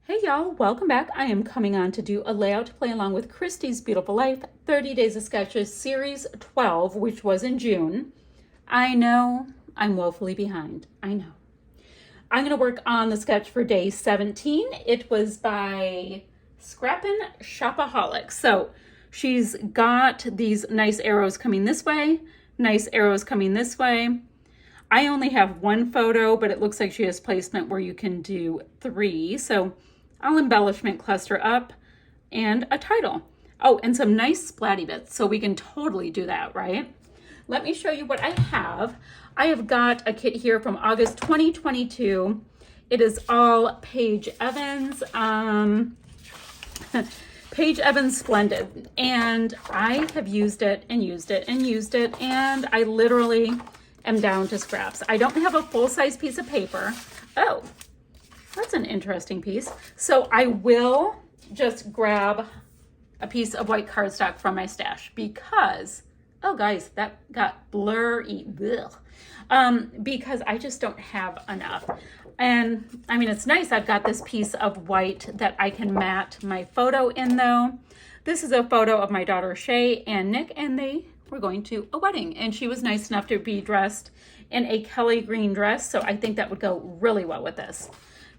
Hey y'all, welcome back. I am coming on to do a layout to play along with Christy's Beautiful Life 30 Days of Sketches Series 12, which was in June. I know I'm woefully behind. I know. I'm going to work on the sketch for day 17. It was by Scrappin Shopaholic. So she's got these nice arrows coming this way, nice arrows coming this way. I only have one photo, but it looks like she has placement where you can do 3. So I'll embellishment cluster up and a title. Oh, and some nice splatty bits. So we can totally do that, right? Let me show you what I have. I have got a kit here from August 2022. It is all Paige Evans. Paige Evans Splendid. And I have used it and used it and used it. And I literally am down to scraps. I don't have a full-size piece of paper. Oh, that's an interesting piece. So I will just grab a piece of white cardstock from my stash because, oh guys, that got blurry. Because I just don't have enough. And I mean, it's nice. I've got this piece of white that I can mat my photo in though. This is a photo of my daughter Shay and Nick, and they were going to a wedding, and she was nice enough to be dressed in a Kelly green dress. So I think that would go really well with this.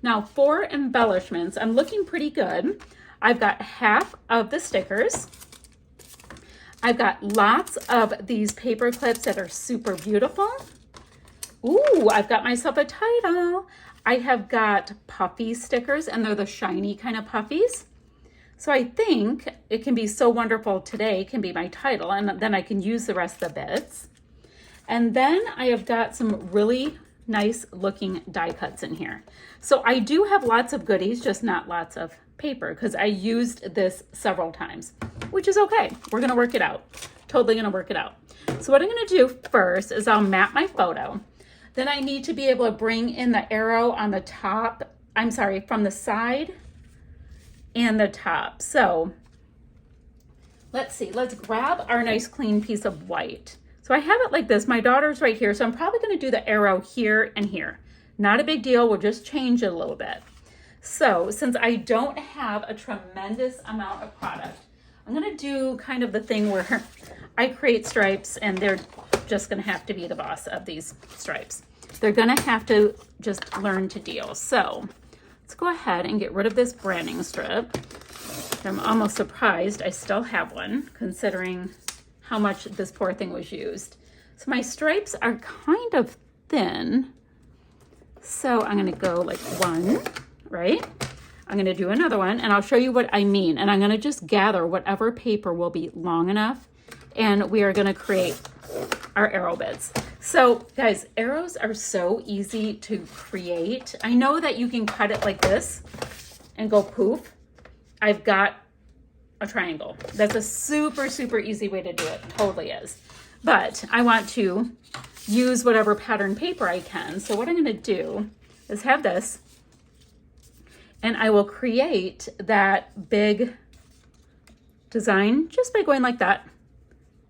Now for embellishments, I'm looking pretty good. I've got half of the stickers. I've got lots of these paper clips that are super beautiful. Ooh, I've got myself a title. I have got puffy stickers, and they're the shiny kind of puffies. So I think it can be so wonderful today can be my title, and then I can use the rest of the bits. And then I have got some really nice looking die cuts in here. So I do have lots of goodies, just not lots of paper, because I used this several times, which is okay. We're gonna work it out. Totally gonna work it out. So what I'm gonna do first is I'll map my photo. Then I need to be able to bring in the arrow on the top, I'm sorry, from the side and the top. So let's see, let's grab our nice clean piece of white. So I have it like this. My daughter's right here, so I'm probably going to do the arrow here and here. Not a big deal. We'll just change it a little bit. So since I don't have a tremendous amount of product, I'm going to do kind of the thing where I create stripes, and they're just going to have to be the boss of these stripes. They're going to have to just learn to deal. So let's go ahead and get rid of this branding strip. I'm almost surprised I still have one, considering how much this poor thing was used. So my stripes are kind of thin. So I'm gonna go like one, right? I'm gonna do another one, and I'll show you what I mean. And I'm gonna just gather whatever paper will be long enough, and we are gonna create our arrow bits. So guys, arrows are so easy to create. I know that you can cut it like this and go poof. I've got a triangle. That's a super, super easy way to do it. Totally is. But I want to use whatever pattern paper I can. So what I'm going to do is have this, and I will create that big design just by going like that.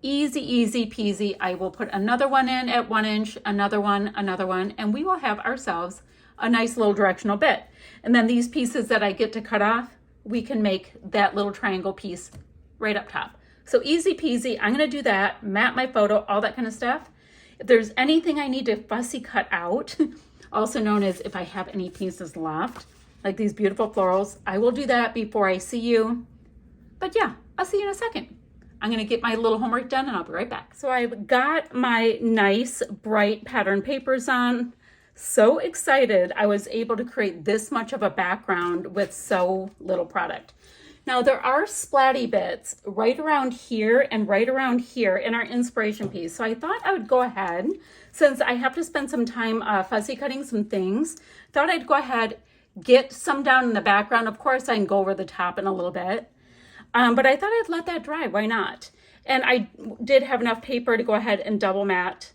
Easy, easy peasy. I will put another one in at 1 inch, another one, and we will have ourselves a nice little directional bit. And then these pieces that I get to cut off, we can make that little triangle piece right up top. So easy peasy. I'm going to do that, map my photo, all that kind of stuff. If there's anything I need to fussy cut out, also known as if I have any pieces left, like these beautiful florals, I will do that before I see you. But yeah, I'll see you in a second. I'm going to get my little homework done, and I'll be right back. So I've got my nice bright pattern papers on. So excited I was able to create this much of a background with so little product. Now there are splatty bits right around here and right around here in our inspiration piece. So I thought I would go ahead, since I have to spend some time fussy cutting some things, thought I'd go ahead, get some down in the background. Of course I can go over the top in a little bit, but I thought I'd let that dry. Why not? And I did have enough paper to go ahead and double mat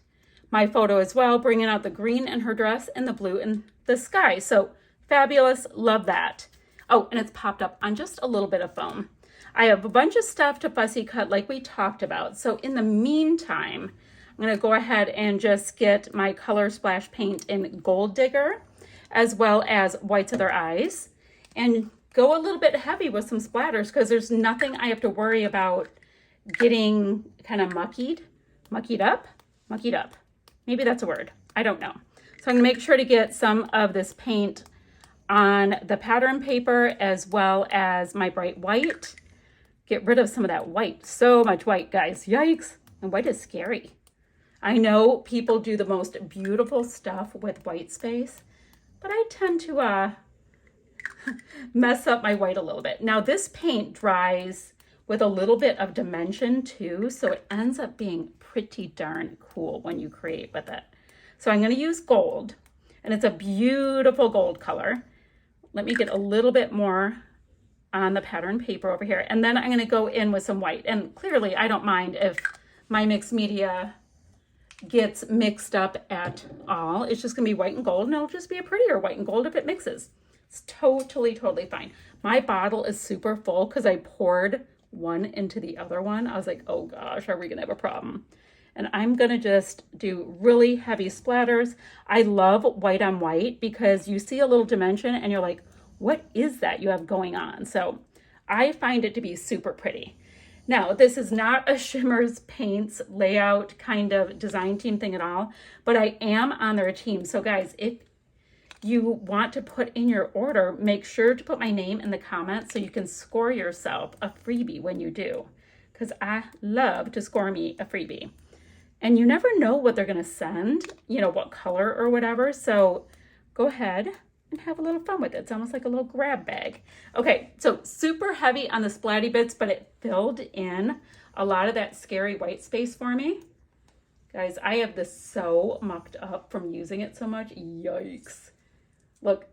my photo as well, bringing out the green in her dress and the blue in the sky. So fabulous, love that. Oh, and it's popped up on just a little bit of foam. I have a bunch of stuff to fussy cut like we talked about. So in the meantime, I'm gonna go ahead and just get my color splash paint in Gold Digger, as well as Whites of Their Eyes. and go a little bit heavy with some splatters because there's nothing I have to worry about getting kind of muckied up. Maybe that's a word. I don't know. So I'm gonna make sure to get some of this paint on the pattern paper as well as my bright white. Get rid of some of that white. So much white, guys. Yikes. And white is scary. I know people do the most beautiful stuff with white space, but I tend to mess up my white a little bit. Now this paint dries with a little bit of dimension too, so it ends up being pretty darn cool when you create with it. So I'm going to use gold, and it's a beautiful gold color. Let me get a little bit more on the pattern paper over here, and then I'm going to go in with some white. And clearly I don't mind if my mixed media gets mixed up at all. It's just going to be white and gold, and it'll just be a prettier white and gold if it mixes. It's totally fine. My bottle is super full because I poured one into the other one. I was like, oh gosh, are we gonna have a problem? And I'm gonna just do really heavy splatters. I love white on white because you see a little dimension and you're like, what is that you have going on? So I find it to be super pretty. Now, this is not a Shimmers Paints layout kind of design team thing at all, but I am on their team. So guys, if you want to put in your order, make sure to put my name in the comments so you can score yourself a freebie when you do, because I love to score me a freebie. And you never know what they're going to send, you know, what color or whatever. So go ahead and have a little fun with it. It's almost like a little grab bag. Okay, so super heavy on the splatty bits, but it filled in a lot of that scary white space for me. Guys, I have this so mucked up from using it so much. Yikes. Look,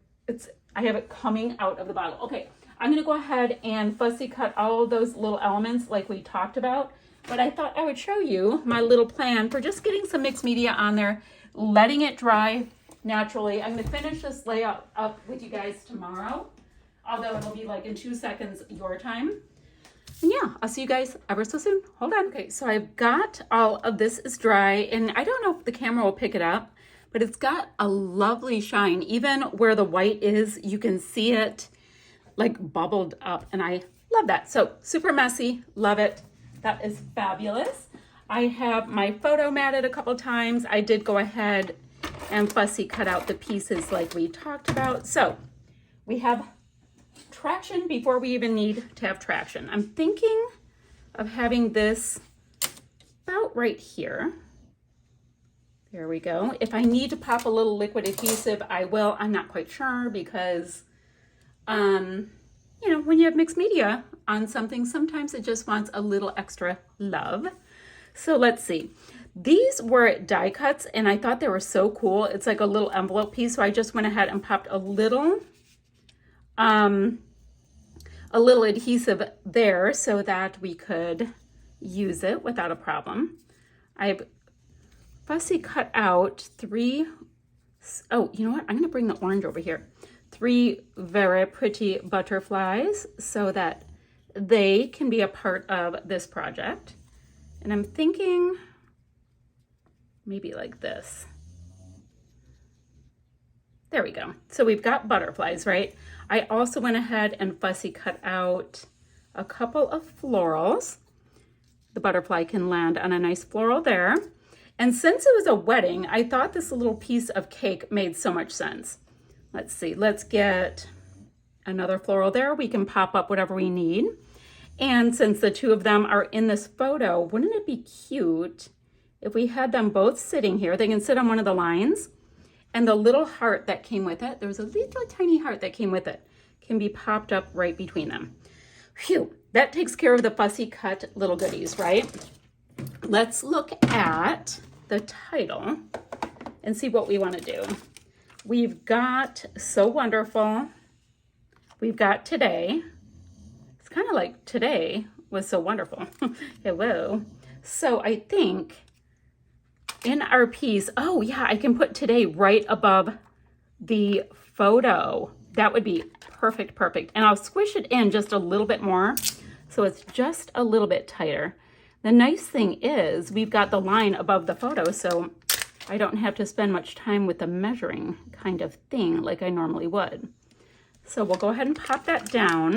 I have it coming out of the bottle. Okay, I'm gonna go ahead and fussy cut all of those little elements like we talked about, but I thought I would show you my little plan for just getting some mixed media on there, letting it dry naturally. I'm gonna finish this layout up with you guys tomorrow, although it'll be like in 2 seconds your time. And yeah, I'll see you guys ever so soon. Hold on. Okay, so I've got all of this is dry, and I don't know if the camera will pick it up, but it's got a lovely shine. Even where the white is, you can see it like bubbled up, and I love that. So super messy, love it. That is fabulous. I have my photo matted a couple times. I did go ahead and fussy cut out the pieces like we talked about. So we have traction before we even need to have traction. I'm thinking of having this about right here. There we go. If I need to pop a little liquid adhesive, I will. I'm not quite sure because, you know, when you have mixed media on something, sometimes it just wants a little extra love. So let's see. These were die cuts, and I thought they were so cool. It's like a little envelope piece, so I just went ahead and popped a little adhesive there so that we could use it without a problem. I've fussy cut out three, oh, you know what? I'm gonna bring the orange over here. 3 very pretty butterflies so that they can be a part of this project. And I'm thinking maybe like this. There we go. So we've got butterflies, right? I also went ahead and fussy cut out a couple of florals. The butterfly can land on a nice floral there. And since it was a wedding, I thought this little piece of cake made so much sense. Let's see, let's get another floral there. We can pop up whatever we need. And since the two of them are in this photo, wouldn't it be cute if we had them both sitting here? They can sit on one of the lines, and the little heart that came with it, there was a little tiny heart that came with it, can be popped up right between them. Phew, that takes care of the fussy cut little goodies, right? Let's look at the title and see what we want to do. We've got So Wonderful. We've got Today. It's kind of like Today was so wonderful. Hello. So I think in our piece, oh yeah, I can put Today right above the photo. That would be perfect, perfect. And I'll squish it in just a little bit more so it's just a little bit tighter. The nice thing is we've got the line above the photo, so I don't have to spend much time with the measuring kind of thing like I normally would. So we'll go ahead and pop that down.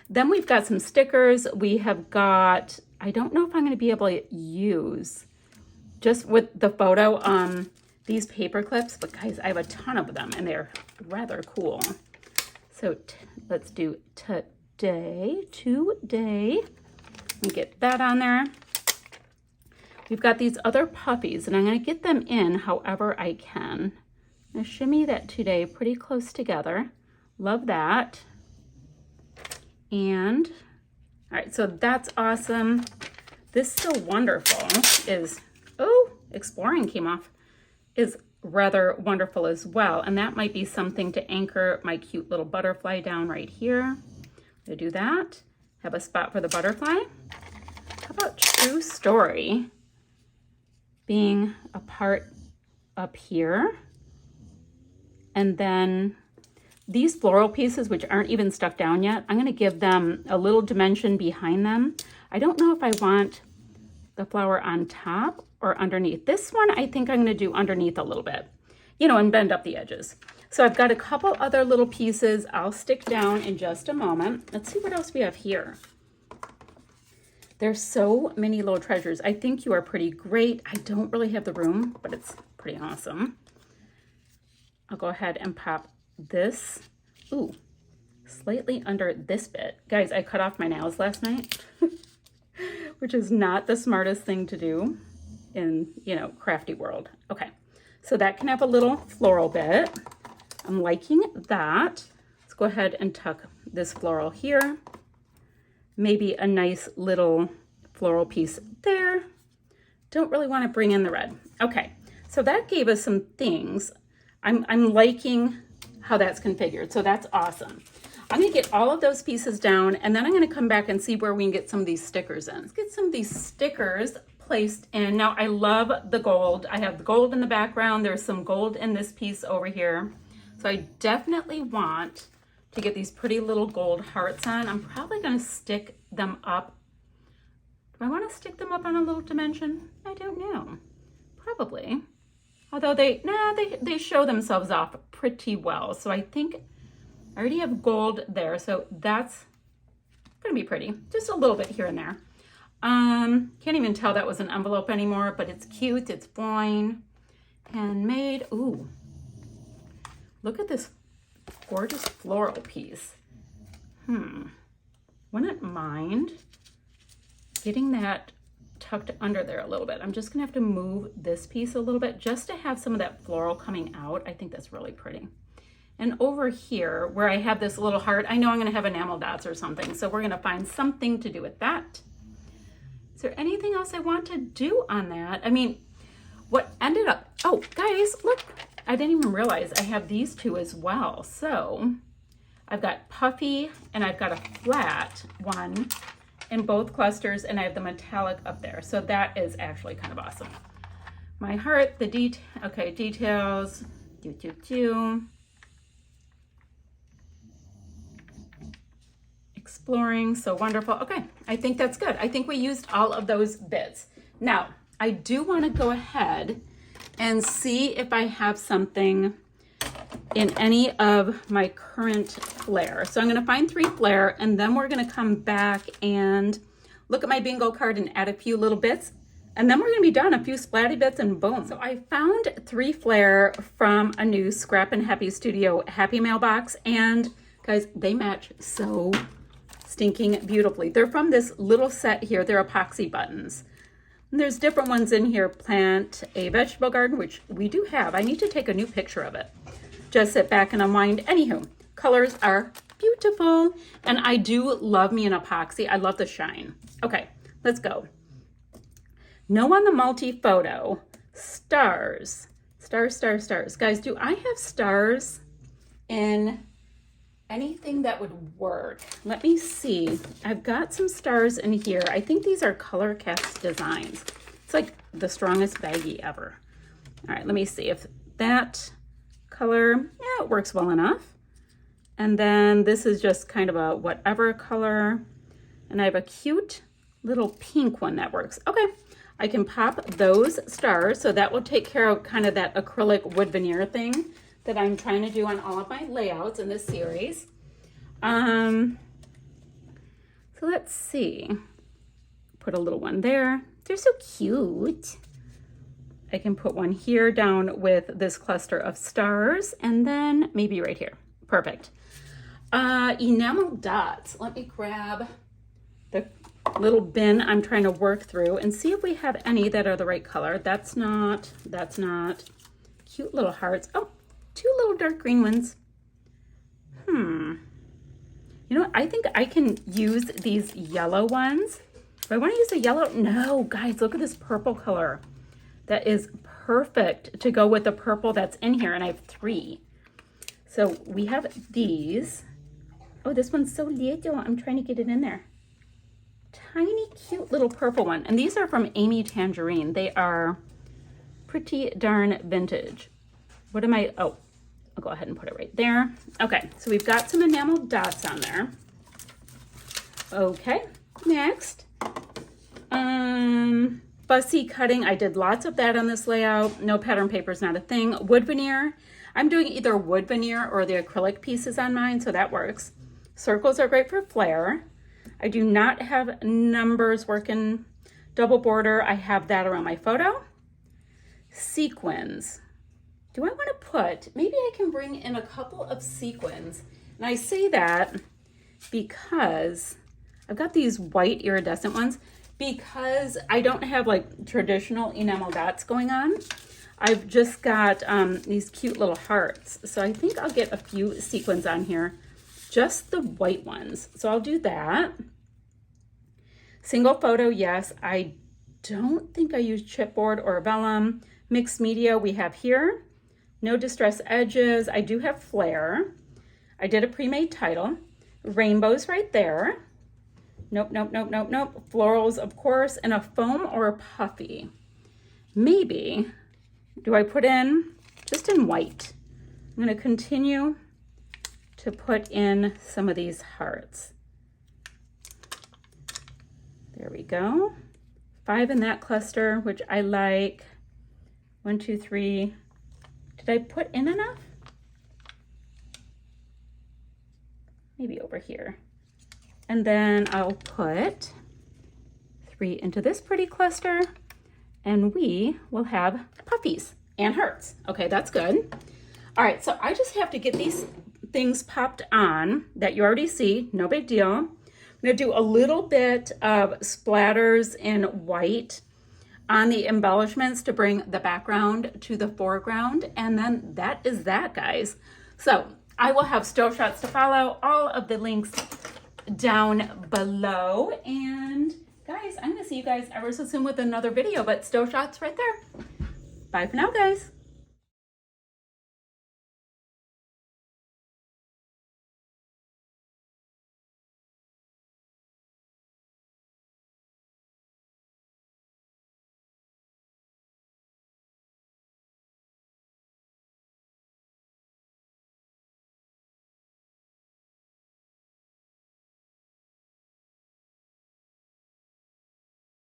Then we've got some stickers. We have got, I don't know if I'm going to be able to use just with the photo, these paper clips, but guys, I have a ton of them and they're rather cool. So let's do today. Let me get that on there. We've got these other puppies and I'm going to get them in however I can. I'm going to shimmy that today pretty close together. Love that. And all right, so that's awesome. This So Wonderful is, oh, exploring came off, is rather wonderful as well. And that might be something to anchor my cute little butterfly down right here. I'm gonna do that. Have a spot for the butterfly. How about True Story being a part up here? And then these floral pieces, which aren't even stuck down yet, I'm going to give them a little dimension behind them. I don't know if I want the flower on top or underneath. This one, I think I'm going to do underneath a little bit, you know, and bend up the edges. So I've got a couple other little pieces I'll stick down in just a moment. Let's see what else we have here. There's so many little treasures. I think you are pretty great. I don't really have the room, but it's pretty awesome. I'll go ahead and pop this, ooh, slightly under this bit. Guys, I cut off my nails last night, which is not the smartest thing to do in, you know, crafty world. Okay, so that can have a little floral bit. I'm liking that. Let's go ahead and tuck this floral here. Maybe a nice little floral piece there. Don't really want to bring in the red. Okay, so that gave us some things. I'm liking how that's configured, so that's awesome. I'm gonna get all of those pieces down and then I'm gonna come back and see where we can get some of these stickers in. Let's get some of these stickers placed in. Now I love the gold. I have the gold in the background. There's some gold in this piece over here. So I definitely want to get these pretty little gold hearts on. I'm probably gonna stick them up. Do I wanna stick them up on a little dimension? I don't know, probably. Although they show themselves off pretty well. So I think I already have gold there. So that's gonna be pretty. Just a little bit here and there. Can't even tell that was an envelope anymore, but it's cute, it's fine. Handmade, ooh. Look at this gorgeous floral piece. Wouldn't mind getting that tucked under there a little bit. I'm just gonna have to move this piece a little bit just to have some of that floral coming out. I think that's really pretty. And over here where I have this little heart, I know I'm gonna have enamel dots or something, so we're gonna find something to do with that. Is there anything else I want to do on that? I mean, what ended up, oh guys, look, I didn't even realize I have these two as well. So I've got puffy and I've got a flat one in both clusters, and I have the metallic up there. So that is actually kind of awesome. My heart, the details, exploring, so wonderful. Okay, I think that's good. I think we used all of those bits. Now, I do want to go ahead and see if I have something in any of my current Flair. So I'm going to find 3 Flair, and then we're going to come back and look at my bingo card and add a few little bits, and then we're going to be done, a few splatty bits, and boom. So I found 3 Flair from a new Scrappin Happy Studio Happy Mail box, and guys, they match so stinking beautifully. They're from this little set here. They're epoxy buttons. And there's different ones in here. Plant a vegetable garden, which we do have. I need to take a new picture of it. Just sit back and unwind. Anywho, colors are beautiful. And I do love me an epoxy. I love the shine. Okay, let's go. No on the multi-photo. Stars. Stars, stars, stars. Guys, do I have stars in anything that would work? Let me see. I've got some stars in here. I think these are Color Cast Designs. It's like the strongest baggie ever. All right, let me see if that color, yeah, it works well enough. And then this is just kind of a whatever color. And I have a cute little pink one that works. Okay, I can pop those stars. So that will take care of kind of that acrylic wood veneer thing that I'm trying to do on all of my layouts in this series. So let's see. Put a little one there. They're so cute. I can put one here down with this cluster of stars, and then maybe right here. Perfect. Enamel dots. Let me grab the little bin I'm trying to work through and see if we have any that are the right color. That's not. Cute little hearts. Oh, 2 little dark green ones. You know what? I think I can use these yellow ones. Do I want to use the yellow? No, guys, look at this purple color. That is perfect to go with the purple that's in here, and I have 3. So we have these. Oh, this one's so little. I'm trying to get it in there. Tiny, cute little purple one. And these are from Amy Tangerine. They are pretty darn vintage. What am I? Oh, I'll go ahead and put it right there. Okay, so we've got some enamel dots on there. Okay, next. Fussy cutting. I did lots of that on this layout. No pattern paper is not a thing. Wood veneer. I'm doing either wood veneer or the acrylic pieces on mine, so that works. Circles are great for flare. I do not have numbers working. Double border, I have that around my photo. Sequins. Do I want to put, maybe I can bring in a couple of sequins. And I say that because I've got these white iridescent ones because I don't have like traditional enamel dots going on. I've just got these cute little hearts. So I think I'll get a few sequins on here, just the white ones. So I'll do that. Single photo, yes. I don't think I use chipboard or vellum. Mixed media we have here. No distress edges. I do have flare. I did a pre-made title. Rainbows right there. Nope. Florals, of course, and a foam or a puffy. Maybe, do I put in, just in white. I'm gonna continue to put in some of these hearts. There we go. 5 in that cluster, which I like. 1, 2, 3. Did I put in enough? Maybe over here. And then I'll put 3 into this pretty cluster, and we will have puppies and hearts. Okay, that's good. All right, so I just have to get these things popped on that you already see, no big deal. I'm gonna do a little bit of splatters in white on the embellishments to bring the background to the foreground, and then that is that, guys. So I will have still shots to follow, all of the links down below, and guys, I'm gonna see you guys ever so soon with another video, but still shots right there. Bye for now, guys.